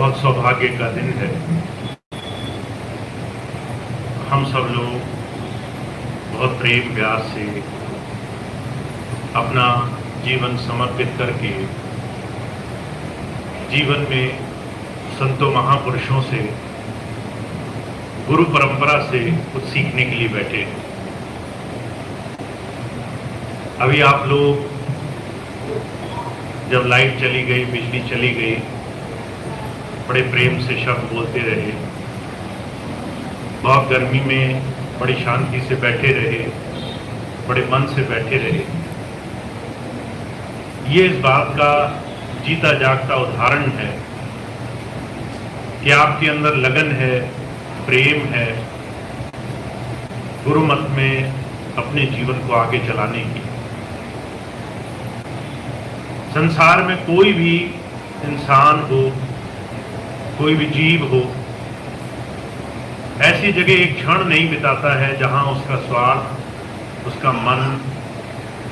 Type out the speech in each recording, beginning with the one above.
बहुत सौभाग्य का दिन है। हम सब लोग बहुत प्रेम प्यार से अपना जीवन समर्पित करके जीवन में संतों महापुरुषों से, गुरु परंपरा से कुछ सीखने के लिए बैठे हैं। अभी आप लोग जब लाइट चली गई, बिजली चली गई, बड़े प्रेम से शब्द बोलते रहे, बहुत गर्मी में बड़ी शांति से बैठे रहे, बड़े मन से बैठे रहे। ये इस बात का जीता जागता उदाहरण है कि आपके अंदर लगन है, प्रेम है गुरु मत में अपने जीवन को आगे चलाने की। संसार में कोई भी इंसान हो, कोई भी जीव हो, ऐसी जगह एक क्षण नहीं बिताता है जहां उसका स्वार्थ, उसका मन,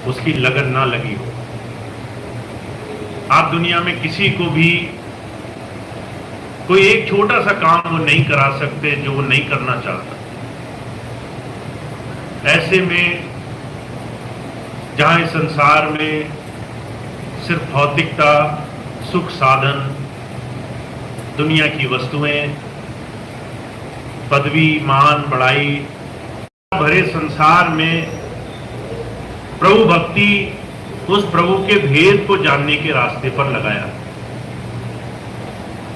उसकी लगन ना लगी हो। आप दुनिया में किसी को भी कोई एक छोटा सा काम वो नहीं करा सकते जो वो नहीं करना चाहता। ऐसे में जहां इस संसार में सिर्फ भौतिकता, सुख साधन, दुनिया की वस्तुएं, पदवी, मान, बड़ाई भरे संसार में प्रभु भक्ति उस प्रभु के भेद को जानने के रास्ते पर लगाया।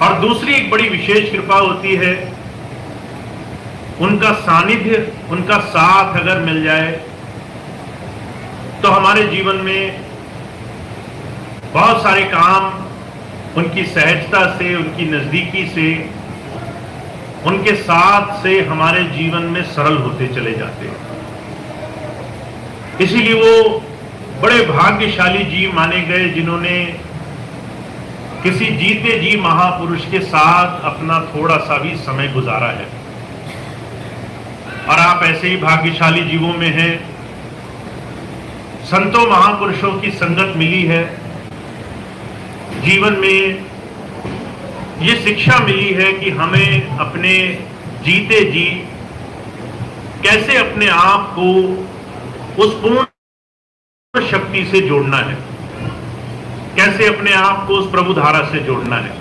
और दूसरी एक बड़ी विशेष कृपा होती है, उनका सानिध्य, उनका साथ अगर मिल जाए तो हमारे जीवन में बहुत सारे काम उनकी सहजता से, उनकी नजदीकी से, उनके साथ से हमारे जीवन में सरल होते चले जाते हैं। इसीलिए वो बड़े भाग्यशाली जीव माने गए जिन्होंने किसी जीते जी महापुरुष के साथ अपना थोड़ा सा भी समय गुजारा है। और आप ऐसे ही भाग्यशाली जीवों में हैं। संतों महापुरुषों की संगत मिली है, जीवन में ये शिक्षा मिली है कि हमें अपने जीते जी कैसे अपने आप को उस पूर्ण शक्ति से जोड़ना है, कैसे अपने आप को उस प्रभु धारा से जोड़ना है।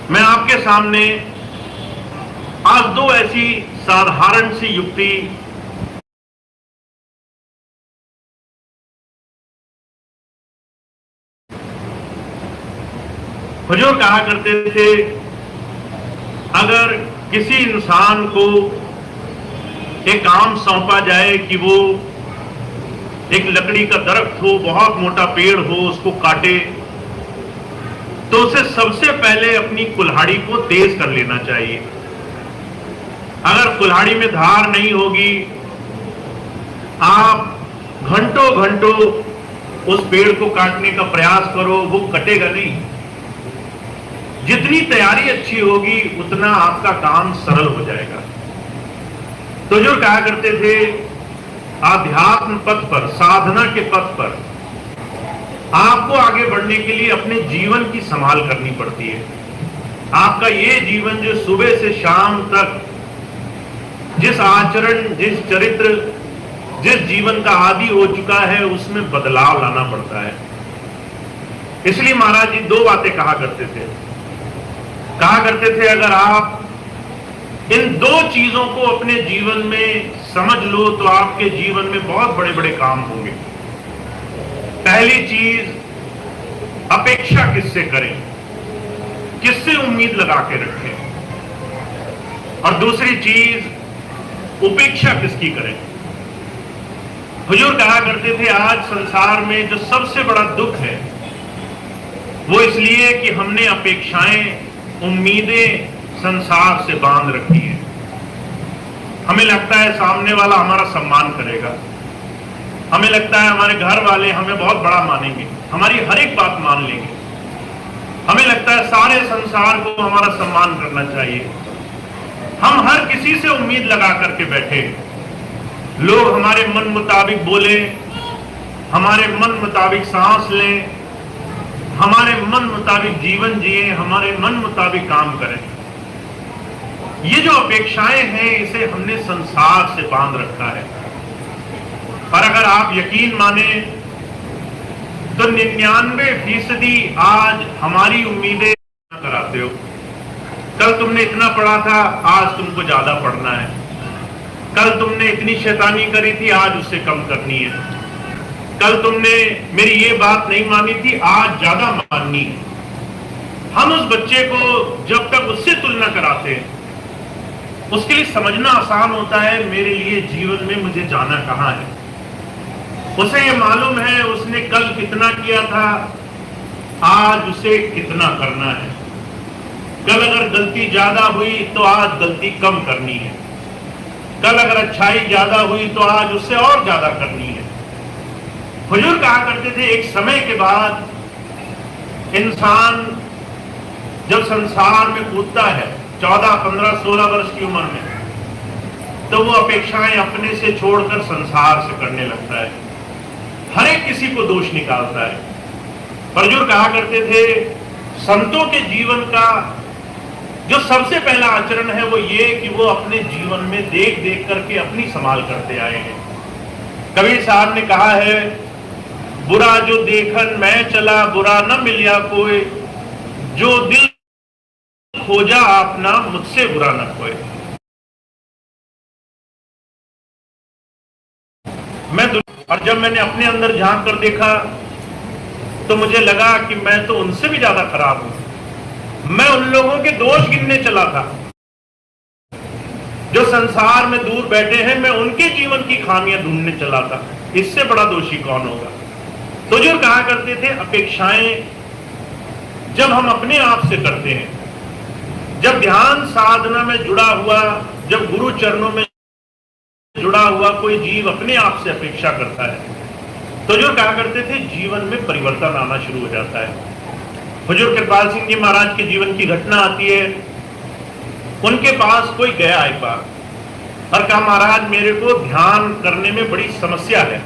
मैं आपके सामने आज दो ऐसी साधारण सी युक्ति हुजूर कहा करते थे, अगर किसी इंसान को एक काम सौंपा जाए कि वो एक लकड़ी का दरख्त हो, बहुत मोटा पेड़ हो, उसको काटे, तो उसे सबसे पहले अपनी कुल्हाड़ी को तेज कर लेना चाहिए। अगर कुल्हाड़ी में धार नहीं होगी, आप घंटों घंटों उस पेड़ को काटने का प्रयास करो, वो कटेगा नहीं। जितनी तैयारी अच्छी होगी उतना आपका काम सरल हो जाएगा। तो जो कहा करते थे, आध्यात्म पथ पर, साधना के पथ पर आपको आगे बढ़ने के लिए अपने जीवन की संभाल करनी पड़ती है। आपका ये जीवन जो सुबह से शाम तक जिस आचरण, जिस चरित्र, जिस जीवन का आदि हो चुका है, उसमें बदलाव लाना पड़ता है। इसलिए महाराज जी दो बातें कहा करते थे। अगर आप इन दो चीजों को अपने जीवन में समझ लो तो आपके जीवन में बहुत बड़े बड़े काम होंगे। पहली चीज, अपेक्षा किससे करें, किससे उम्मीद लगा के रखें। और दूसरी चीज, उपेक्षा किसकी करें। हुजूर कहा करते थे, आज संसार में जो सबसे बड़ा दुख है वो इसलिए कि हमने अपेक्षाएं, उम्मीदें संसार से बांध रखी है। हमें लगता है सामने वाला हमारा सम्मान करेगा, हमें लगता है हमारे घर वाले हमें बहुत बड़ा मानेंगे, हमारी हर एक बात मान लेंगे, हमें लगता है सारे संसार को हमारा सम्मान करना चाहिए। हम हर किसी से उम्मीद लगा करके बैठे, लोग हमारे मन मुताबिक बोले, हमारे मन मुताबिक सांस लें, हमारे मन मुताबिक जीवन जिए, हमारे मन मुताबिक काम करें। ये जो अपेक्षाएं हैं इसे हमने संसार से बांध रखा है। पर अगर आप यकीन माने तो 99% आज हमारी उम्मीदें कराते हो। कल तुमने इतना पढ़ा था, आज तुमको ज्यादा पढ़ना है। कल तुमने इतनी शैतानी करी थी, आज उससे कम करनी है। कल तुमने मेरी ये बात नहीं मानी थी, आज ज्यादा माननी है। हम उस बच्चे को जब तक उससे तुलना कराते हैं, उसके लिए समझना आसान होता है मेरे लिए जीवन में मुझे जाना कहां है। उसे ये मालूम है उसने कल कितना किया था, आज उसे कितना करना है। कल अगर गलती ज्यादा हुई तो आज गलती कम करनी है। कल अगर अच्छाई ज्यादा हुई तो आज उससे और ज्यादा करनी है। हुजूर कहा करते थे एक समय के बाद इंसान जब संसार में कूदता है 14, 15, 16 वर्ष की उम्र में, तो वो अपेक्षाएं अपने से छोड़कर संसार से करने लगता है। हर एक किसी को दोष निकालता है। पर हुजूर कहा करते थे संतों के जीवन का जो सबसे पहला आचरण है वो ये कि वो अपने जीवन में देख देख करके अपनी संभाल करते आए हैं। कबीर साहब ने कहा है, बुरा जो देखन मैं चला बुरा न मिलिया कोई, जो दिल खोजा अपना मुझसे बुरा न खोए। और जब मैंने अपने अंदर झांक कर देखा तो मुझे लगा कि मैं तो उनसे भी ज्यादा खराब हूं। मैं उन लोगों के दोष गिनने चला था जो संसार में दूर बैठे हैं, मैं उनके जीवन की खामियां ढूंढने चला था। इससे बड़ा दोषी कौन होगा। तो जो कहा करते थे अपेक्षाएं जब हम अपने आप से करते हैं, जब ध्यान साधना में जुड़ा हुआ, जब गुरु चरणों में जुड़ा हुआ कोई जीव अपने आप से अपेक्षा करता है, तो जो कहा करते थे जीवन में परिवर्तन आना शुरू हो जाता है। हुजूर कृपाल सिंह जी महाराज के जीवन की घटना आती है। उनके पास कोई गया एक बार और कहा, महाराज मेरे को ध्यान करने में बड़ी समस्या है।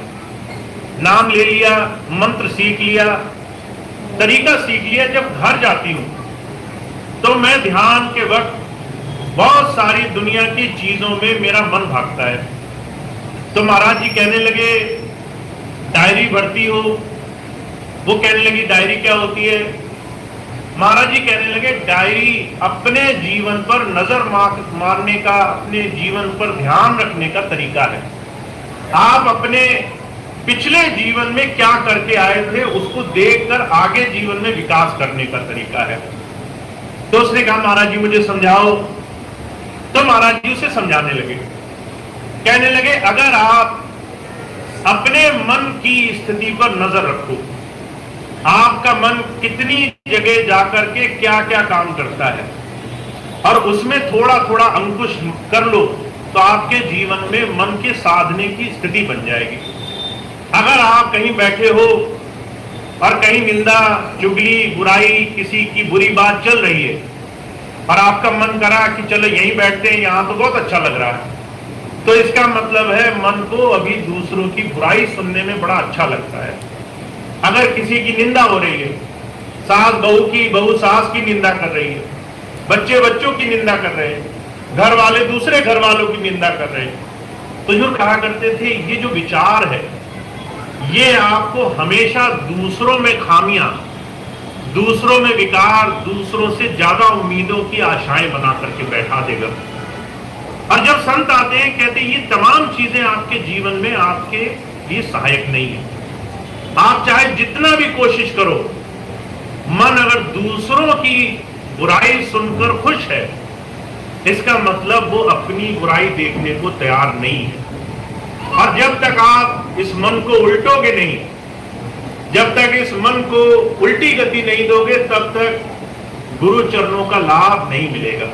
नाम ले लिया, मंत्र सीख लिया, तरीका सीख लिया। जब घर जाती हूं तो मैं ध्यान के वक्त बहुत सारी दुनिया की चीजों में मेरा मन भागता है। तो महाराज जी कहने लगे, डायरी भरती हो? वो कहने लगी, डायरी क्या होती है? महाराज जी कहने लगे, डायरी अपने जीवन पर नजर मारने का, अपने जीवन पर ध्यान रखने का तरीका है। आप अपने पिछले जीवन में क्या करके आए थे उसको देखकर आगे जीवन में विकास करने का तरीका है। तो उसने कहा, महाराज जी मुझे समझाओ। तो महाराज जी उसे समझाने लगे, कहने लगे, अगर आप अपने मन की स्थिति पर नजर रखो, आपका मन कितनी जगह जाकर के क्या क्या काम करता है और उसमें थोड़ा थोड़ा अंकुश कर लो तो आपके जीवन में मन के साधने की स्थिति बन जाएगी। अगर आप कहीं बैठे हो और कहीं निंदा, चुगली, बुराई, किसी की बुरी बात चल रही है और आपका मन करा कि चलो यहीं बैठते हैं, यहां तो बहुत अच्छा लग रहा है, तो इसका मतलब है मन को अभी दूसरों की बुराई सुनने में बड़ा अच्छा लगता है। अगर किसी की निंदा हो रही है, सास बहू की, बहू सास की निंदा कर रही है, बच्चे बच्चों की निंदा कर रहे हैं, घर वाले दूसरे घर वालों की निंदा कर रहे हैं, तो जो कहा करते थे ये जो विचार है ये आपको हमेशा दूसरों में खामियां, दूसरों में विकार, दूसरों से ज्यादा उम्मीदों की आशाएं बना करके बैठा देगा। और जब संत आते हैं कहते हैं ये तमाम चीजें आपके जीवन में आपके लिए सहायक नहीं है। आप चाहे जितना भी कोशिश करो, मन अगर दूसरों की बुराई सुनकर खुश है, इसका मतलब वो अपनी बुराई देखने को तैयार नहीं है। और जब तक आप इस मन को उल्टोगे नहीं, जब तक इस मन को उल्टी गति नहीं दोगे, तब तक गुरु चरणों का लाभ नहीं मिलेगा।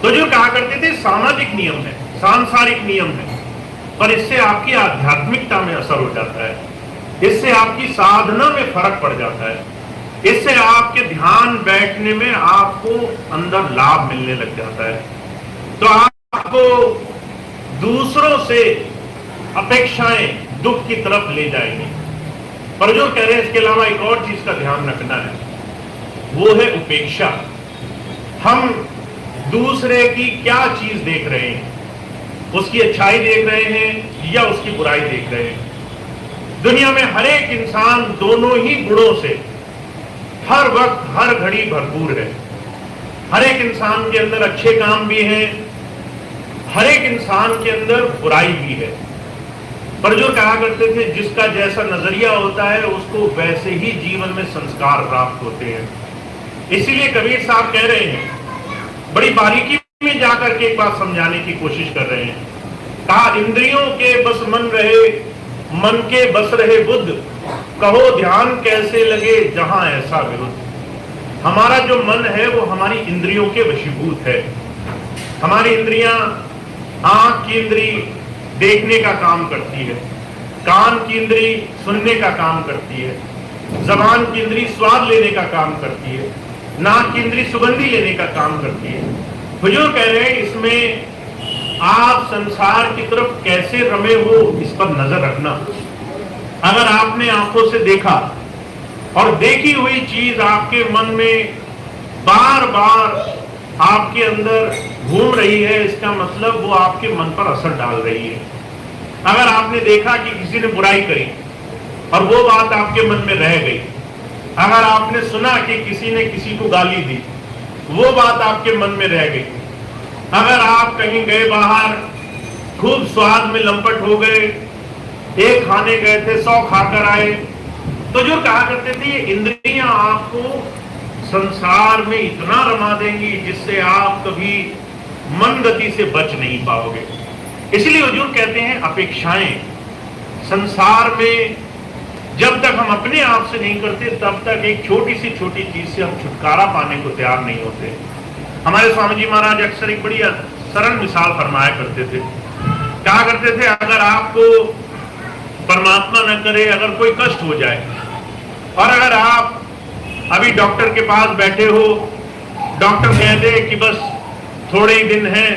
तो जो कहा करते थे सामाजिक नियम है, सांसारिक नियम है, पर इससे आपकी आध्यात्मिकता में असर हो जाता है, इससे आपकी साधना में फर्क पड़ जाता है, इससे आपके ध्यान बैठने में आपको अंदर लाभ मिलने लग जाता है। तो आपको दूसरों से अपेक्षाएं दुख की तरफ ले जाएंगी। और जो कह रहे हैं इसके अलावा एक और चीज का ध्यान रखना है, वो है उपेक्षा। हम दूसरे की क्या चीज देख रहे हैं, उसकी अच्छाई देख रहे हैं या उसकी बुराई देख रहे हैं। दुनिया में हर एक इंसान दोनों ही गुणों से हर वक्त हर घड़ी भरपूर है। हर एक इंसान के अंदर अच्छे काम भी हैं, हर एक इंसान के अंदर बुराई भी है। पर जो कहा करते थे, जिसका जैसा नजरिया होता है उसको वैसे ही जीवन में संस्कार प्राप्त होते हैं। इसीलिए कबीर साहब कह रहे हैं, बड़ी बारीकी में जाकर के एक बात समझाने की कोशिश कर रहे हैं। कहा, इंद्रियों के बस मन रहे, मन के बस रहे बुद्ध, कहो ध्यान कैसे लगे जहां ऐसा विरुद्ध। हमारा जो मन है वो हमारी इंद्रियों के वशीभूत है। हमारी इंद्रियां, आंख की इंद्री देखने का काम करती है, कान की इंद्री सुनने का काम करती है, जबान की इंद्री स्वाद लेने का काम करती है, नाक की इंद्री सुगंधी लेने का काम करती है। हुजूर कह रहे हैं, इसमें आप संसार की तरफ कैसे रमे हो इस पर नजर रखना। अगर आपने आंखों से देखा और देखी हुई चीज आपके मन में बार बार आपके अंदर घूम रही है, इसका मतलब वो आपके मन पर असर डाल रही है। अगर आपने देखा कि किसी ने बुराई करी और वो बात आपके मन में रह गई, अगर आपने सुना कि किसी ने किसी को गाली दी, वो बात आपके मन में रह गई, अगर आप कहीं गए बाहर, खूब स्वाद में लंपट हो गए, एक खाने गए थे 100 खाकर आए, तो जो कहा करते थे ये इंद्रियां आपको संसार में इतना रमा देंगी जिससे आप कभी मन गति से बच नहीं पाओगे। इसलिए हुजूर कहते हैं, अपेक्षाएं संसार में जब तक हम अपने आप से नहीं करते तब तक एक छोटी सी छोटी चीज से हम छुटकारा पाने को तैयार नहीं होते। हमारे स्वामी जी महाराज अक्सर एक बड़ी सरल मिसाल फरमाया करते थे। कहा करते थे, अगर आपको परमात्मा न करे अगर कोई कष्ट हो जाए और अगर आप अभी डॉक्टर के पास बैठे हो, डॉक्टर कह दे कि बस थोड़े ही दिन हैं,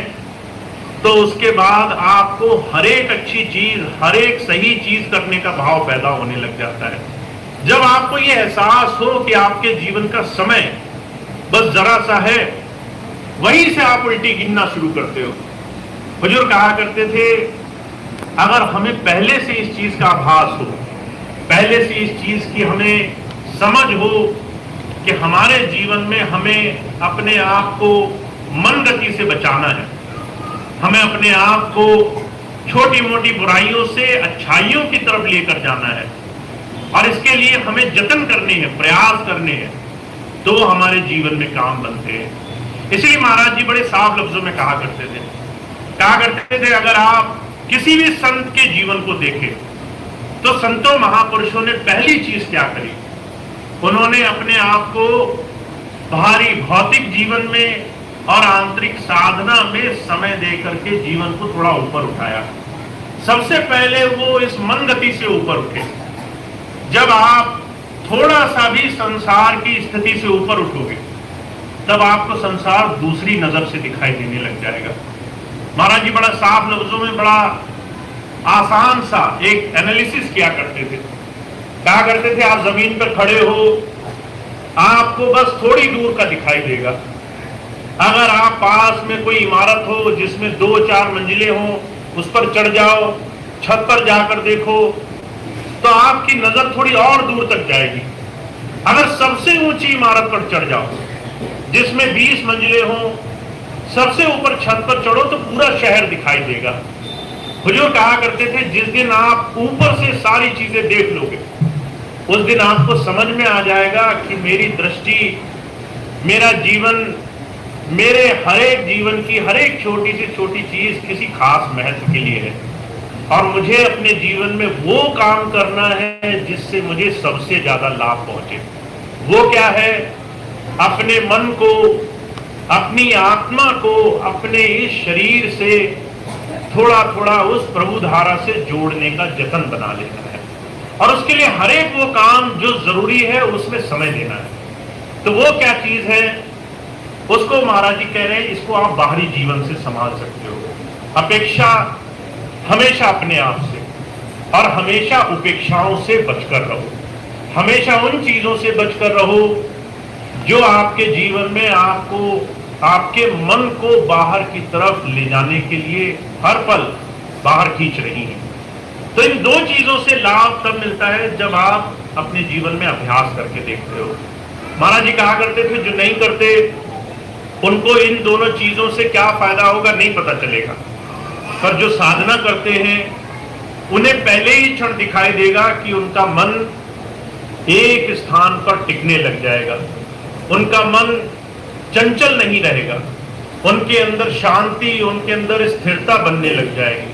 तो उसके बाद आपको हर एक अच्छी चीज, हर एक सही चीज करने का भाव पैदा होने लग जाता है। जब आपको यह एहसास हो कि आपके जीवन का समय बस जरा सा है, वहीं से आप उल्टी गिनना शुरू करते हो। हुजूर कहा करते थे, अगर हमें पहले से इस चीज का आभास हो, पहले से इस चीज की हमें समझ हो कि हमारे जीवन में हमें अपने आप को मन गति से बचाना है, हमें अपने आप को छोटी मोटी बुराइयों से अच्छाइयों की तरफ लेकर जाना है और इसके लिए हमें जतन करने हैं, प्रयास करने हैं, तो हमारे जीवन में काम बनते हैं। इसलिए महाराज जी बड़े साफ लफ्जों में कहा करते थे, अगर आप किसी भी संत के जीवन को देखें तो संतों महापुरुषों ने पहली चीज क्या करी, उन्होंने अपने आप को बाहरी भौतिक जीवन में और आंतरिक साधना में समय देकर के जीवन को थोड़ा ऊपर उठाया। सबसे पहले वो इस मन गति से ऊपर उठे। जब आप थोड़ा सा भी संसार की स्थिति से ऊपर उठोगे तब आपको संसार दूसरी नजर से दिखाई देने लग जाएगा। महाराज जी बड़ा साफ लफ्जों में बड़ा आसान सा एक एनालिसिस किया करते थे। कहा करते थे, आप जमीन पर खड़े हो, आपको बस थोड़ी दूर का दिखाई देगा। अगर आप पास में कोई इमारत हो जिसमें 2-4 मंजिलें हो, उस पर चढ़ जाओ, छत पर जाकर देखो तो आपकी नजर थोड़ी और दूर तक जाएगी। अगर सबसे ऊंची इमारत पर चढ़ जाओ जिसमें 20 मंजिलें हो, सबसे ऊपर छत पर चढ़ो तो पूरा शहर दिखाई देगा। हुजूर कहा करते थे, जिस दिन आप ऊपर से सारी चीजें देख लोगे उस दिन आपको समझ में आ जाएगा कि मेरी दृष्टि, मेरा जीवन, मेरे हर एक जीवन की हर एक छोटी से छोटी चीज किसी खास महत्व के लिए है और मुझे अपने जीवन में वो काम करना है जिससे मुझे सबसे ज्यादा लाभ पहुंचे। वो क्या है? अपने मन को, अपनी आत्मा को अपने इस शरीर से थोड़ा थोड़ा उस प्रभु धारा से जोड़ने का जतन बना लेना है और उसके लिए हर एक वो काम जो जरूरी है उसमें समय देना है। तो वो क्या चीज है? उसको महाराज जी कह रहे हैं, इसको आप बाहरी जीवन से संभाल सकते हो। अपेक्षा हमेशा अपने आप से और हमेशा उपेक्षाओं से बचकर रहो। हमेशा उन चीजों से बचकर रहो जो आपके जीवन में आपको, आपके मन को बाहर की तरफ ले जाने के लिए हर पल बाहर खींच रही हैं। तो इन दो चीजों से लाभ तब मिलता है जब आप अपने जीवन में अभ्यास करके देखते हो। महाराज जी कहा करते थे जो नहीं करते उनको इन दोनों चीजों से क्या फायदा होगा नहीं पता चलेगा, पर जो साधना करते हैं उन्हें पहले ही क्षण दिखाई देगा कि उनका मन एक स्थान पर टिकने लग जाएगा, उनका मन चंचल नहीं रहेगा, उनके अंदर शांति, उनके अंदर स्थिरता बनने लग जाएगी,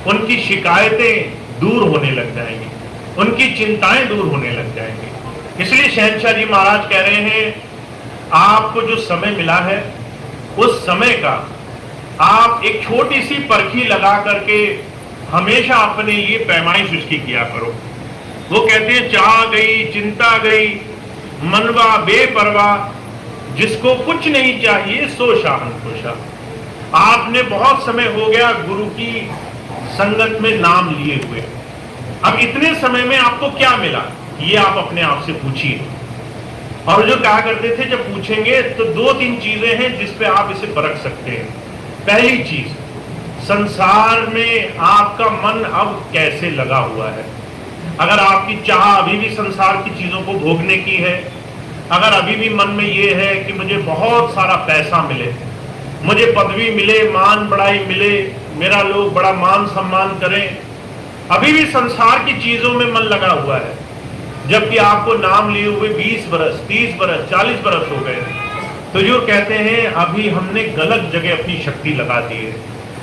उनकी शिकायतें दूर होने लग जाएंगी, उनकी चिंताएं दूर होने लग जाएंगी। इसलिए शहंशाह जी महाराज कह रहे हैं आपको जो समय मिला है उस समय का आप एक छोटी सी परखी लगा करके हमेशा अपने लिए पैमाइश उसकी किया करो। वो कहते हैं चाह गई चिंता गई मनवा बेपरवाह, जिसको कुछ नहीं चाहिए सो शाहनशा। आपने बहुत समय हो गया गुरु की संगत में नाम लिए हुए, अब इतने समय में आपको क्या मिला ये आप अपने आप से पूछिए। और जो कहा करते थे जब पूछेंगे तो दो तीन चीजें हैं जिस पे आप इसे परख सकते हैं। पहली चीज, संसार में आपका मन अब कैसे लगा हुआ है। अगर आपकी चाह अभी भी संसार की चीजों को भोगने की है, अगर अभी भी मन में ये है कि मुझे बहुत सारा पैसा मिले, मुझे पदवी मिले, मान बढ़ाई मिले, मेरा लोग बड़ा मान सम्मान करें, अभी भी संसार की चीजों में मन लगा हुआ है, जबकि आपको नाम लिए हुए 20 बरस 30 बरस 40 बरस हो गए, तो जो कहते हैं अभी हमने गलत जगह अपनी शक्ति लगा दी है,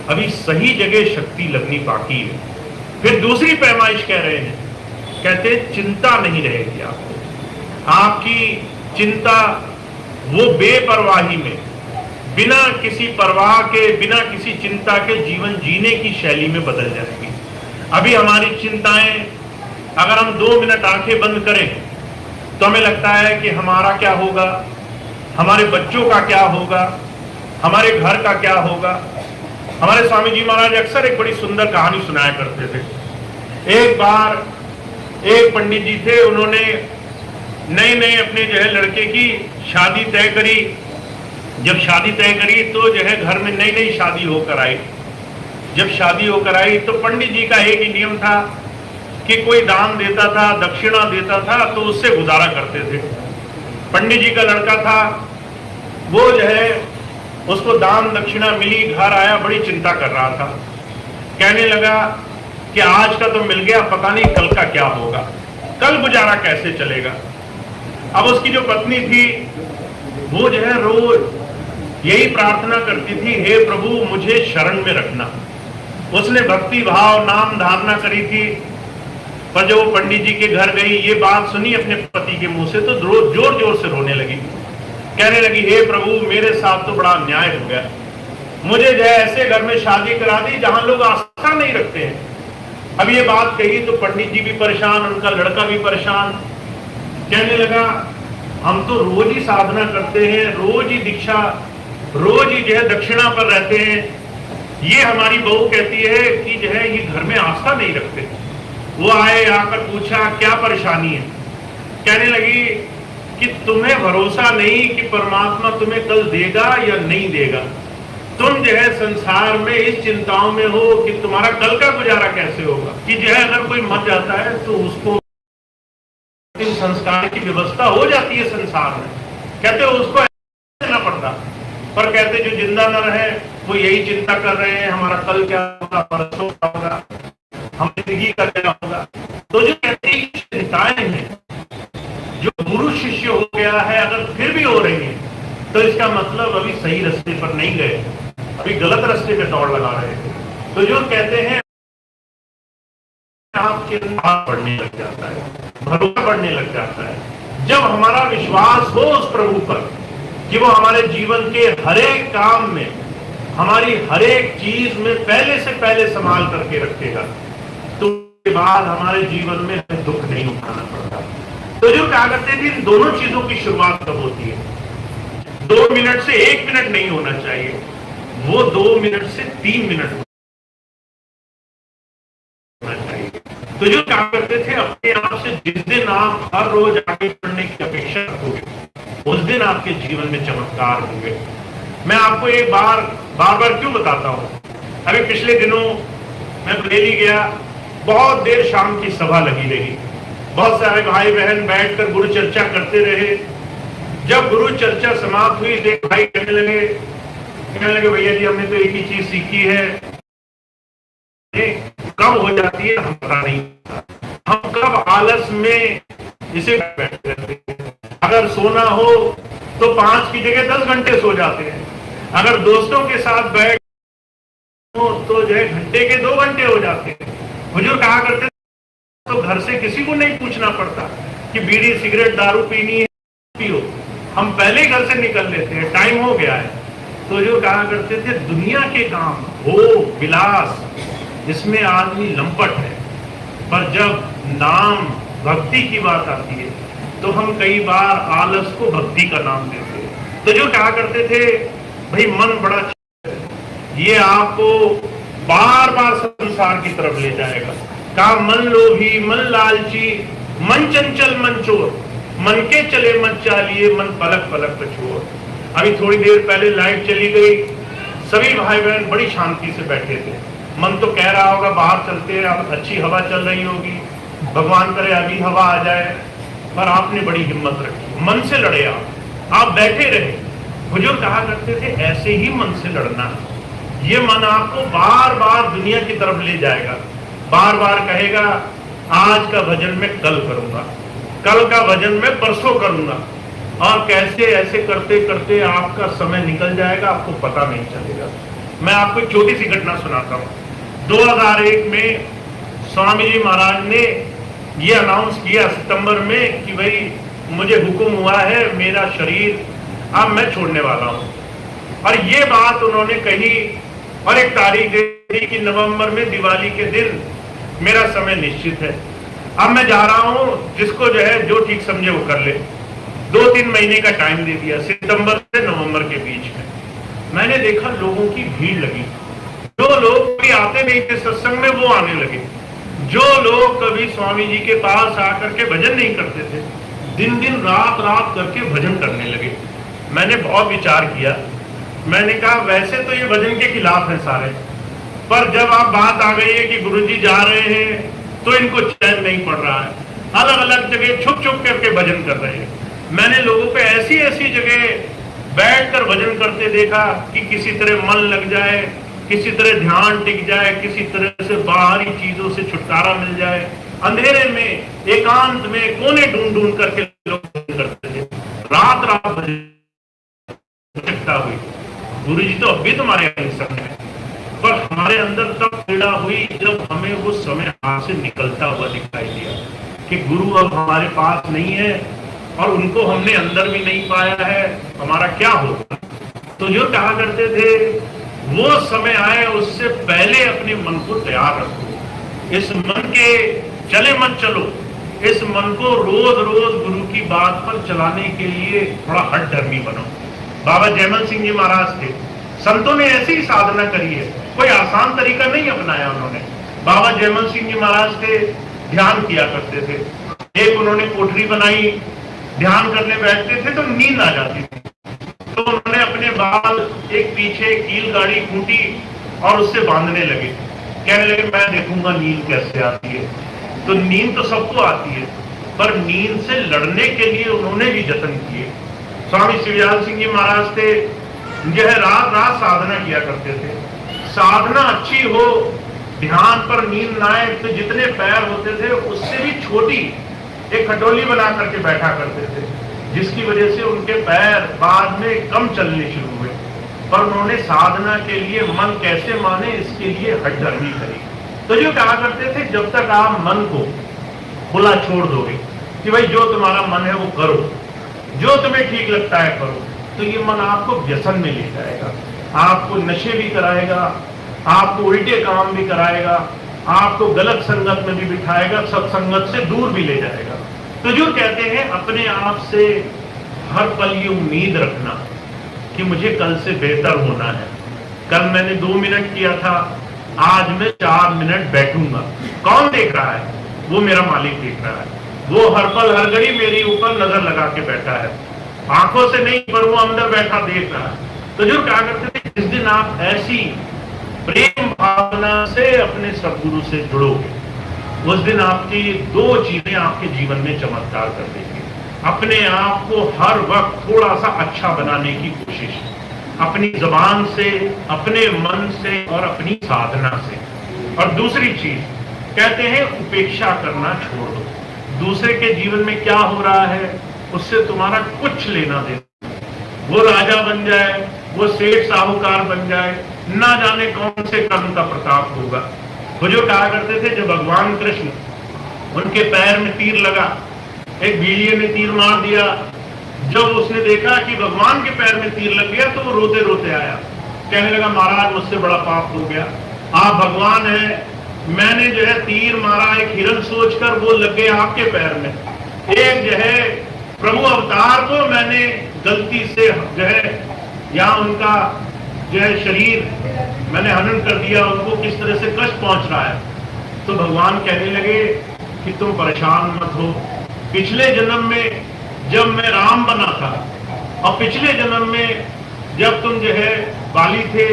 अभी सही जगह शक्ति लगनी बाकी है। फिर दूसरी पैमाइश कह रहे हैं, कहते हैं चिंता नहीं रहेगी आपको, आपकी चिंता वो बेपरवाही में, बिना किसी परवाह के, बिना किसी चिंता के जीवन जीने की शैली में बदल जाएगी। अभी हमारी चिंताएं, अगर हम 2 मिनट आंखें बंद करें तो हमें लगता है कि हमारा क्या होगा, हमारे बच्चों का क्या होगा, हमारे घर का क्या होगा। हमारे स्वामी जी महाराज अक्सर एक बड़ी सुंदर कहानी सुनाया करते थे। एक बार एक पंडित जी थे, उन्होंने नए नए अपने जो है लड़के की शादी तय करी। जब शादी तय करी तो जो है घर में नई नई शादी होकर आई। जब शादी होकर आई तो पंडित जी का एक ही नियम था कि कोई दान देता था, दक्षिणा देता था तो उससे गुजारा करते थे। पंडित जी का लड़का था, वो जो है उसको दान दक्षिणा मिली, घर आया, बड़ी चिंता कर रहा था। कहने लगा कि आज का तो मिल गया, पता नहीं कल का क्या होगा, कल गुजारा कैसे चलेगा। अब उसकी जो पत्नी थी वो जो है रोज यही प्रार्थना करती थी, हे प्रभु मुझे शरण में रखना। उसने भक्ति भाव नाम धारणा करी थी, पर जब वो पंडित जी के घर गई, ये बात सुनी अपने पति के मुंह से, तो जोर जोर से रोने लगी। कहने लगी, हे प्रभु मेरे साथ तो बड़ा अन्याय हो गया, मुझे जो है ऐसे घर में शादी करा दी जहां लोग आस्था नहीं रखते हैं। अब ये बात कही तो पंडित जी भी परेशान, उनका लड़का भी परेशान। कहने लगा, हम तो रोज ही साधना करते हैं, रोज ही दीक्षा, रोज ही जो है दक्षिणा पर रहते हैं, ये हमारी बहू कहती है कि जो है ये घर में आस्था नहीं रखते। वो आए, आकर पूछा क्या परेशानी है। कहने लगी कि तुम्हें भरोसा नहीं कि परमात्मा तुम्हें कल देगा या नहीं देगा, तुम जो है संसार में इस चिंताओं में हो कि तुम्हारा कल का गुजारा कैसे होगा, कि जो है अगर कोई मर जाता है तो उसको संस्कार की व्यवस्था हो जाती है संसार में, कहते उसको देना पड़ता, पर कहते जो जिंदा न रहे वो यही चिंता कर रहे हैं, हमारा कल क्या होगा, परसों क्या होगा, हम जिंदगी का क्या होगा। तो जो कहते हैं चिंताएं हैं, जो गुरु शिष्य हो गया है अगर फिर भी हो रही है तो इसका मतलब अभी सही रास्ते पर नहीं गए, अभी गलत रास्ते पे दौड़ लगा रहे हैं। तो जो कहते हैं आपके बढ़ने लग जाता है, भरोसा बढ़ने लग जाता है, जब हमारा विश्वास हो उस प्रभु पर कि वो हमारे जीवन के हर एक काम में, हमारी हर एक चीज में पहले से पहले संभाल करके रखेगा, तो उसके बाद हमारे जीवन में दुख नहीं उठाना पड़ता। तो जो कहा करते थे इन दोनों चीजों की शुरुआत कब होती है, 2 मिनट से 1 मिनट नहीं होना चाहिए, वो 2 मिनट से 3 मिनट होना चाहिए। तो जो क्या करते थे, अपने आप से जिस दिन आप हर रोज आगे बढ़ने की अपेक्षा रखोगे उस दिन आपके जीवन में चमत्कार होंगे। मैं आपको एक बार बार क्यों बताता हूं, अभी पिछले दिनों मैं बरेली गया, बहुत देर शाम की सभा लगी रही, बहुत सारे भाई बहन बैठकर गुरु चर्चा करते रहे। जब गुरु चर्चा समाप्त हुई, एक भाई कहने लगे भैया जी हमने तो एक ही चीज सीखी है, कब हो जाती है हम पता नहीं, हम कब आलस में इसे बैठते रहते हैं। अगर सोना हो तो 5 की जगह 10 घंटे सो जाते हैं, अगर दोस्तों के साथ बैठ तो जो है घंटे के 2 घंटे हो जाते हैं। बुजुर्ग कहा करते तो घर से किसी को नहीं पूछना पड़ता कि बीड़ी सिगरेट दारू पीनी है पियो, हम पहले ही घर से निकल लेते हैं, टाइम हो गया है। तो जो कहा करते थे दुनिया के काम भोग विलास इसमें आदमी लंपट है, पर जब नाम भक्ति की बात आती है तो हम कई बार आलस को भक्ति का नाम देते हैं। तो जो कहा करते थे भाई मन बड़ा ये आपको बार बार संसार की तरफ ले जाएगा। कहा मन लोभी मन लालची मन चंचल मन चोर, मन के चले मन चालिए मन पलक पलक पछोर। अभी थोड़ी देर पहले लाइट चली गई, सभी भाई बहन बड़ी शांति से बैठे थे। मन तो कह रहा होगा बाहर चलते हैं, अब अच्छी हवा चल रही होगी, भगवान करे अभी हवा आ जाए, पर आपने बड़ी हिम्मत रखी, मन से लड़े आप बैठे रहे। बुजुर्ग कहा करते थे ऐसे ही मन से लड़ना है। ये मन आपको बार बार दुनिया की तरफ ले जाएगा, बार बार कहेगा आज का भजन मैं कल करूंगा, कल का भजन मैं परसों करूंगा, और कैसे ऐसे करते करते आपका समय निकल जाएगा, आपको पता नहीं चलेगा। मैं आपको एक छोटी सी घटना सुनाता हूँ। 2001 में स्वामी जी महाराज ने ये अनाउंस किया सितंबर में कि भाई मुझे हुक्म हुआ है, मेरा शरीर अब मैं छोड़ने वाला हूँ। और ये बात उन्होंने कही और एक तारीख दे दी कि नवंबर में दिवाली के दिन मेरा समय निश्चित है, अब मैं जा रहा हूँ, जिसको जो है जो ठीक समझे वो कर ले। 2-3 महीने का टाइम दे दिया, सितंबर से नवंबर के बीच में। मैंने देखा लोगों की भीड़ लगी, जो लोग कभी आते नहीं थे सत्संग में वो आने लगे, जो लोग कभी स्वामी जी के पास आकर के भजन नहीं करते थे दिन दिन रात रात करके भजन करने लगे। मैंने बहुत विचार किया, मैंने कहा वैसे तो ये भजन के खिलाफ है सारे, पर जब आप बात आ गई है कि गुरुजी जा रहे हैं तो इनको चैन नहीं पड़ रहा है, अलग अलग जगह छुप छुप करके भजन कर रहे हैं। मैंने लोगों को ऐसी ऐसी जगह बैठकर भजन करते देखा कि किसी तरह मन लग जाए, किसी तरह ध्यान टिक जाए, किसी तरह से बाहरी चीजों से छुटकारा मिल जाए। अंधेरे में एकांत में कोने ढूंढ ढूंढ करके लोग भजन करते थे, रात रात भजन हुई। गुरु जी तो अब भी तुम्हारे संग है, पर हमारे अंदर तब पीड़ा हुई जब हमें वो समय हाथ से निकलता हुआ दिखाई दिया कि गुरु अब हमारे पास नहीं है और उनको हमने अंदर भी नहीं पाया है, हमारा क्या होगा। तो जो कहा करते थे वो समय आए उससे पहले अपने मन को तैयार रखो, इस मन के चले मत चलो, इस मन को रोज रोज गुरु की बात पर चलाने के लिए थोड़ा हट धर्मी बनो। बाबा जयमल सिंह जी महाराज थे, संतों ने ऐसी ही साधना करी है, कोई आसान तरीका नहीं अपनाया उन्होंने। बाबा जयमल सिंह जी महाराज थे, ध्यान किया करते थे। एक उन्होंने कोठरी बनाई, ध्यान करने बैठते थे तो नींद आ जाती थी, तो उन्होंने अपने बाल एक पीछे कील गाड़ी खूंटी और उससे बांधने लगे। कहने लगे मैं देखूंगा नींद कैसे आती है। तो नींद तो सबको आती है, पर नींद से लड़ने के लिए उन्होंने भी जतन किए। स्वामी शिवदयाल सिंह जी महाराज थे, यह रात रात साधना किया करते थे। साधना अच्छी हो, ध्यान पर नींद ना आए तो जितने पैर होते थे उससे भी छोटी एक खटोली बना करके बैठा करते थे, जिसकी वजह से उनके पैर बाद में कम चलने शुरू हुए। पर उन्होंने साधना के लिए मन कैसे माने इसके लिए हठधर्मी करी। तो जो कहा करते थे जब तक आप मन को खुला छोड़ दोगे कि भाई जो तुम्हारा मन है वो करो, जो तुम्हें ठीक लगता है करो, तो ये मन आपको व्यसन में ले जाएगा, आपको नशे भी कराएगा, आपको उल्टे काम भी कराएगा, आपको गलत संगत में भी बिठाएगा, सत्संगत से दूर भी ले जाएगा। तो जो कहते हैं अपने आप से हर पल ये उम्मीद रखना कि मुझे कल से बेहतर होना है। कल मैंने 2 मिनट किया था, आज मैं 4 मिनट बैठूंगा। कौन देख रहा है? वो मेरा मालिक देख रहा है, वो हर पल हर घड़ी मेरी ऊपर नजर लगा के बैठा है, आंखों से नहीं पर वो अंदर बैठा देख रहा है। तो जो क्या करते थे, जिस दिन आप ऐसी प्रेम भावना से अपने सदगुरु से जुड़ोगे, उस दिन आपकी दो चीजें आपके जीवन में चमत्कार कर देंगे। अपने आप को हर वक्त थोड़ा सा अच्छा बनाने की कोशिश, अपनी जबान से, अपने मन से और अपनी साधना से। और दूसरी चीज कहते हैं उपेक्षा करना छोड़ दो। दूसरे के जीवन में क्या हो रहा है उससे तुम्हारा कुछ लेना देना, वो राजा बन जाए, वो सेठ साहूकार बन जाए, ना जाने कौन से कर्म का प्रताप होगा। वो जो कहा करते थे, जब भगवान कृष्ण उनके पैर में तीर लगा, एक बीलिए ने तीर मार दिया, जब उसने देखा कि भगवान के पैर में तीर लग गया तो वो रोते रोते आया, कहने लगा महाराज मुझसे बड़ा पाप हो गया, आप भगवान हैं, मैंने जो है तीर मारा एक हिरण सोचकर, वो लग गए आपके पैर में। एक जो है प्रभु अवतार को मैंने गलती से जो है यहाँ उनका जो है शरीर मैंने हनन कर दिया, उनको किस तरह से कष्ट पहुंच रहा है। तो भगवान कहने लगे कि तुम परेशान मत हो, पिछले जन्म में जब मैं राम बना था और पिछले जन्म में जब तुम जो है बाली थे,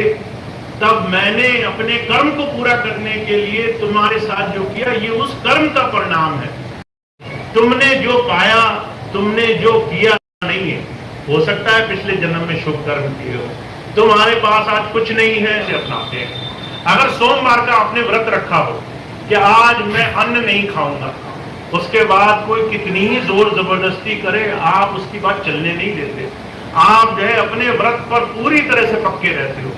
तब मैंने अपने कर्म को पूरा करने के लिए तुम्हारे साथ जो किया, ये उस कर्म का परिणाम है। तुमने जो पाया, तुमने जो किया नहीं है, हो सकता है पिछले जन्म में शुभ कर्म किए हो, तुम्हारे पास आज कुछ नहीं है इसे अपनाते हैं। अगर सोमवार का आपने व्रत रखा हो कि आज मैं अन्न नहीं खाऊंगा, उसके बाद कोई कितनी ही जोर जबरदस्ती करे, आप उसकी बात चलने नहीं देते, आप जो है अपने व्रत पर पूरी तरह से पक्के रहते हो।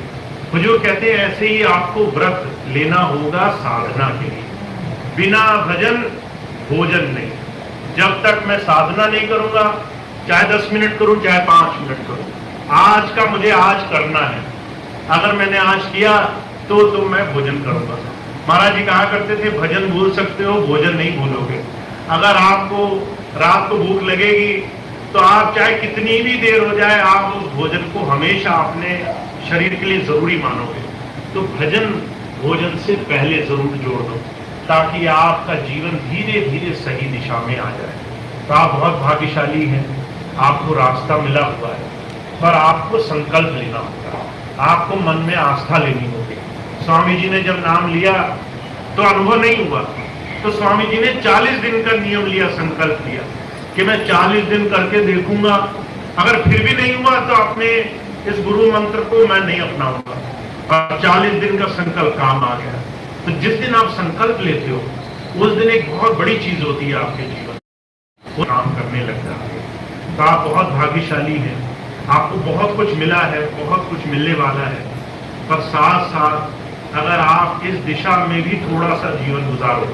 हुजूर कहते हैं ऐसे ही आपको व्रत लेना होगा साधना के लिए। बिना भजन भोजन नहीं। जब तक मैं साधना नहीं करूंगा, चाहे 10 मिनट करूं चाहे 5 मिनट करूं, आज का मुझे आज करना है। अगर मैंने आज किया तो मैं भोजन करूंगा। महाराज जी कहा करते थे भजन भूल सकते हो, भोजन नहीं भूलोगे। अगर आपको रात को भूख लगेगी तो आप चाहे कितनी भी देर हो जाए, आप उस भोजन को हमेशा अपने शरीर के लिए जरूरी मानोगे। तो भजन भोजन से पहले जरूर जोड़ दो, ताकि आपका जीवन धीरे धीरे सही दिशा में आ जाए। तो आप बहुत भाग्यशाली हैं, आपको रास्ता मिला हुआ है, पर आपको संकल्प लेना होगा, आपको मन में आस्था लेनी होगी। स्वामी जी ने जब नाम लिया तो अनुभव नहीं हुआ, तो स्वामी जी ने 40 दिन का नियम लिया, संकल्प लिया कि मैं 40 दिन करके देखूंगा, अगर फिर भी नहीं हुआ तो अपने इस गुरु मंत्र को मैं नहीं अपनाऊंगा। और 40 दिन का संकल्प काम आ गया। तो जिस दिन आप संकल्प लेते हो, उस दिन एक बहुत बड़ी चीज होती है आपके जीवन, वो काम करने लग जाते हैं। तो आप बहुत भाग्यशाली हैं, आपको बहुत कुछ मिला है, बहुत कुछ मिलने वाला है, पर साथ साथ अगर आप इस दिशा में भी थोड़ा सा जीवन गुजारो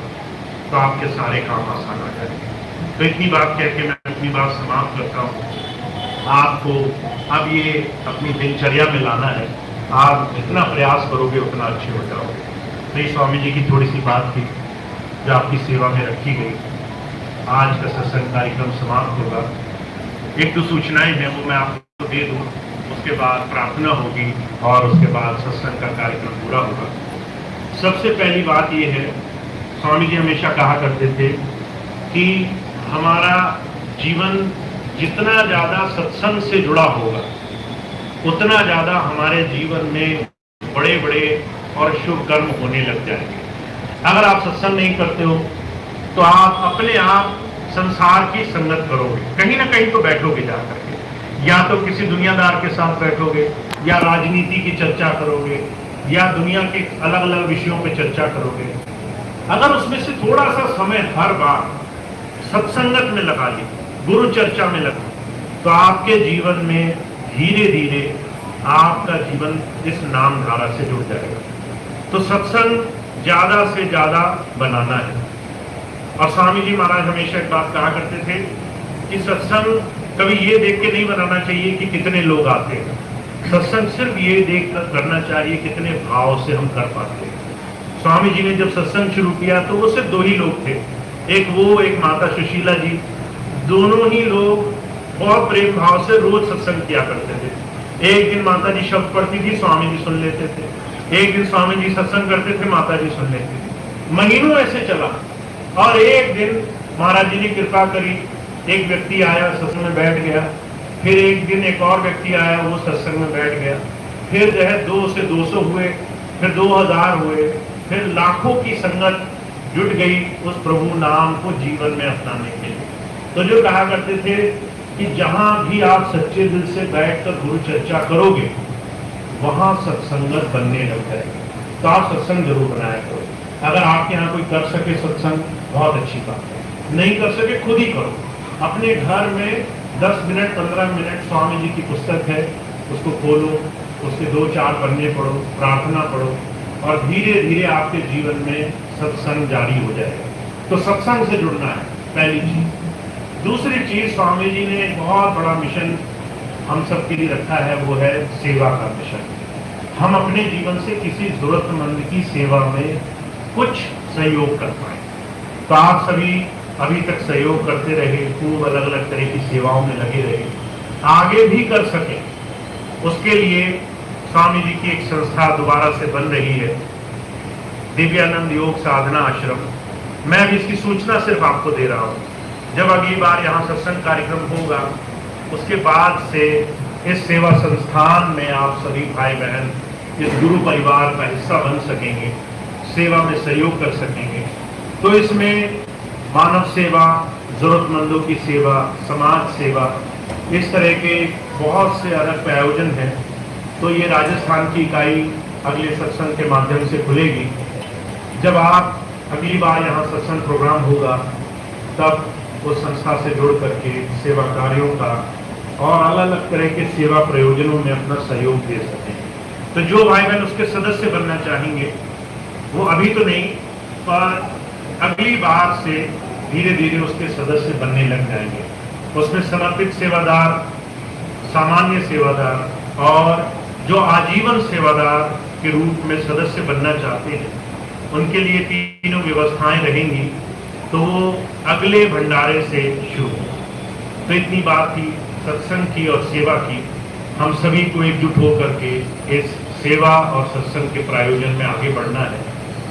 तो आपके सारे काम आसान आ जाएंगे। तो इतनी बात कह के मैं अपनी बात समाप्त करता हूँ। आपको अब ये अपनी दिनचर्या में लाना है, आप जितना प्रयास करोगे उतना अच्छे हो जाओगे। तो ये स्वामी जी की थोड़ी सी बात थी जो आपकी सेवा में रखी गई। आज का सत्संग कार्यक्रम समाप्त होगा। एक दो सूचनाएं हैं वो मैं आपको दे दूं, उसके बाद प्रार्थना होगी और उसके बाद सत्संग का कार्यक्रम पूरा होगा। सबसे पहली बात ये है, स्वामी जी हमेशा कहा करते थे कि हमारा जीवन जितना ज्यादा सत्संग से जुड़ा होगा, उतना ज्यादा हमारे जीवन में बड़े बड़े और शुभ कर्म होने लग जाएंगे। अगर आप सत्संग नहीं करते हो तो आप अपने आप संसार की संगत करोगे, कहीं ना कहीं तो बैठोगे जाकर के, या तो किसी दुनियादार के साथ बैठोगे, या राजनीति की चर्चा करोगे, या दुनिया के अलग अलग विषयों पे चर्चा करोगे। अगर उसमें से थोड़ा सा समय हर बार सत्संगत में लगा ली, गुरु चर्चा में लगा, तो आपके जीवन में धीरे धीरे आपका जीवन इस नाम धारा से जुड़ जाएगा। तो सत्संग ज्यादा से ज्यादा बनाना है। और स्वामी जी महाराज हमेशा एक बात कहा करते थे कि सत्संग कभी ये देख के नहीं बनाना चाहिए कि कितने लोग आते हैं, सत्संग सिर्फ ये देख कर करना चाहिए कितने भाव से हम कर पाते हैं। स्वामी जी ने जब सत्संग शुरू किया तो वो सिर्फ 2 ही लोग थे, एक वो, एक माता सुशीला जी। दोनों ही लोग बहुत प्रेम भाव से रोज सत्संग किया करते थे। एक दिन माता जी शब्द पढ़ती थी, स्वामी जी सुन लेते थे, एक दिन स्वामी जी सत्संग करते थे, माता जी सुन लेते थे। महीनों ऐसे चला। और एक दिन महाराज जी ने कृपा करी, एक व्यक्ति आया सत्संग में बैठ गया, फिर एक दिन एक और व्यक्ति आया, वो सत्संग में बैठ गया, फिर जो है 2 से 200 हुए, फिर 2000 हुए, फिर लाखों की संगत जुट गई उस प्रभु नाम को जीवन में अपनाने के लिए। तो जो कहा करते थे कि जहां भी आप सच्चे दिल से बैठकर गुरु चर्चा करोगे वहां सत्संगत बनने लग जाएगी। तो आप सत्संग जरूर बनाया करो। अगर आपके यहाँ कोई कर सके सत्संग, बहुत अच्छी बात है। नहीं कर सके, खुद ही करो। अपने घर में 10 मिनट 15 मिनट स्वामी जी की पुस्तक है, उसको खोलो, उसके 2-4 पन्ने पढ़ो, प्रार्थना पढ़ो, और धीरे धीरे आपके जीवन में सत्संग जारी हो जाएगा। तो सत्संग से जुड़ना है पहली चीज। दूसरी चीज, स्वामी जी ने एक बहुत बड़ा मिशन हम सब के लिए रखा है, वो है सेवा का मिशन। हम अपने जीवन से किसी जरूरतमंद की सेवा में कुछ सहयोग कर पाए। तो आप सभी अभी तक सहयोग करते रहे, खूब अलग अलग तरह की सेवाओं में लगे रहे, आगे भी कर सके, उसके लिए स्वामी जी की एक संस्था दोबारा से बन रही है, दिव्यानंद योग साधना आश्रम। मैं अभी इसकी सूचना सिर्फ आपको दे रहा हूं। जब अगली बार यहाँ सत्संग कार्यक्रम होगा, उसके बाद से इस सेवा संस्थान में आप सभी भाई बहन इस गुरु परिवार का हिस्सा बन सकेंगे, सेवा में सहयोग कर सकेंगे। तो इसमें मानव सेवा, जरूरतमंदों की सेवा, समाज सेवा, इस तरह के बहुत से अलग आयोजन हैं। तो ये राजस्थान की इकाई अगले सत्संग के माध्यम से खुलेगी। जब आप अगली बार यहाँ सत्संग प्रोग्राम होगा, तब उस संस्था से जुड़ करके सेवा कार्यों का और अलग अलग तरह के सेवा प्रयोजनों में अपना सहयोग दे सकें। तो जो भाई बहन उसके सदस्य बनना चाहेंगे, वो अभी तो नहीं, पर अगली बार से धीरे धीरे उसके सदस्य बनने लग जाएंगे। उसमें समर्पित सेवादार, सामान्य सेवादार और जो आजीवन सेवादार के रूप में सदस्य बनना चाहते हैं, उनके लिए तीनों व्यवस्थाएं रहेंगी। तो वो अगले भंडारे से शुरू। तो इतनी बात थी सत्संग की और सेवा की। हम सभी को एकजुट होकर के इस सेवा और सत्संग के प्रायोजन में आगे बढ़ना है,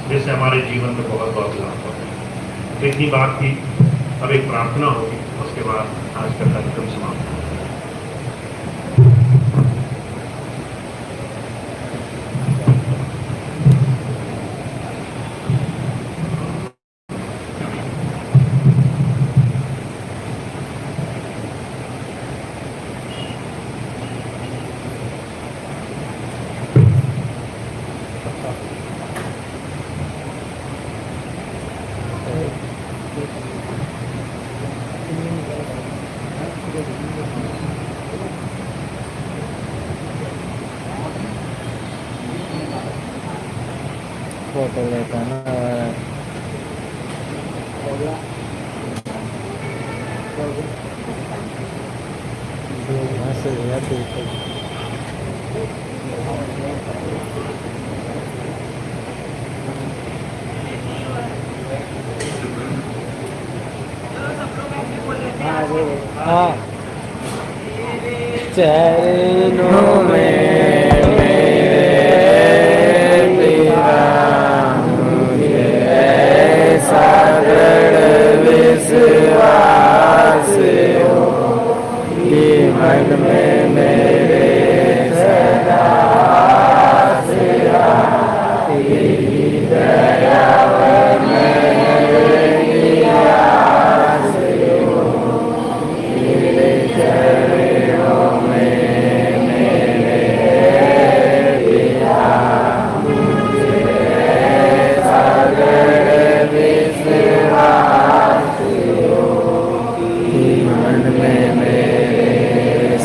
जिससे हमारे जीवन में बहुत बहुत लाभ होगा। तो इतनी बात थी। अब एक प्रार्थना होगी, उसके बाद आज का कार्यक्रम समाप्त होगा। फोटो लेता ना से हाँ चरणों में विश्वास हो कि मन में मेरे सदा तेरी दया मेरे चरणों में मेरे पिता सागर विश्वास मन में मेरे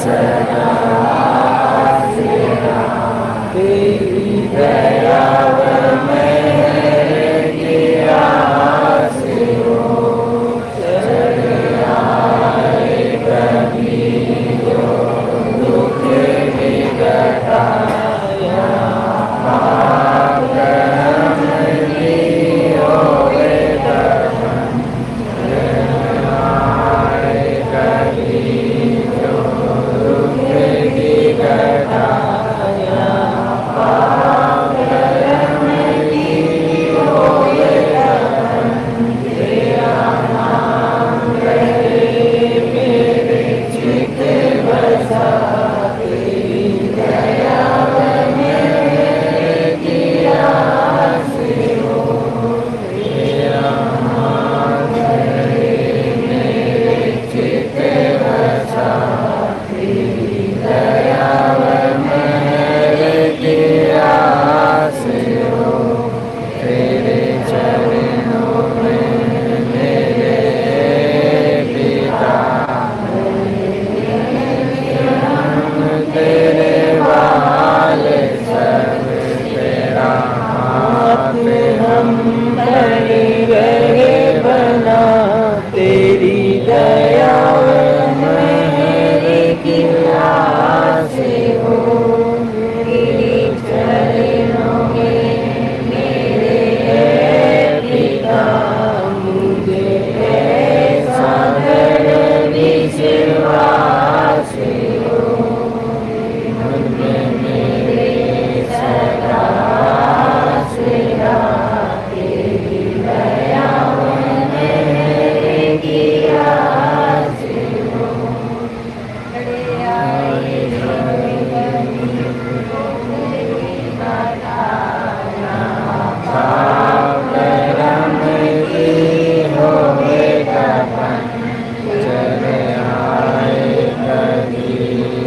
आए कभी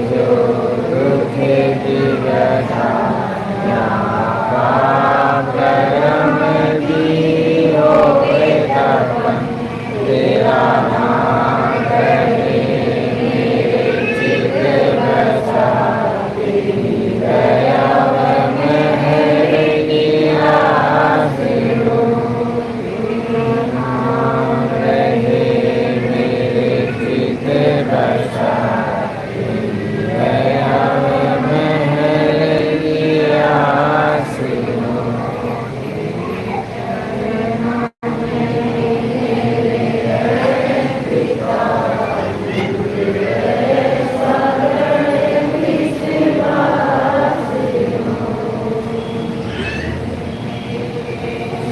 जो दुख की व्यथा यहाँ पाप कर्म भी होए तर्पण तेरा नाम रहे मेरे चित्त बसा तेरी दया महर दिया सिरो नाम रहे मेरे चित्त बसा तेरी दया महर दिया सिरो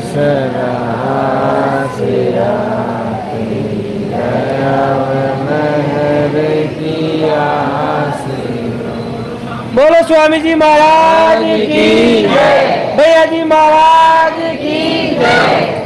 सदा सिया तेरी दया महर किया सिरो। बोलो स्वामी जी महाराज की जय, भैया जी महाराज की जय।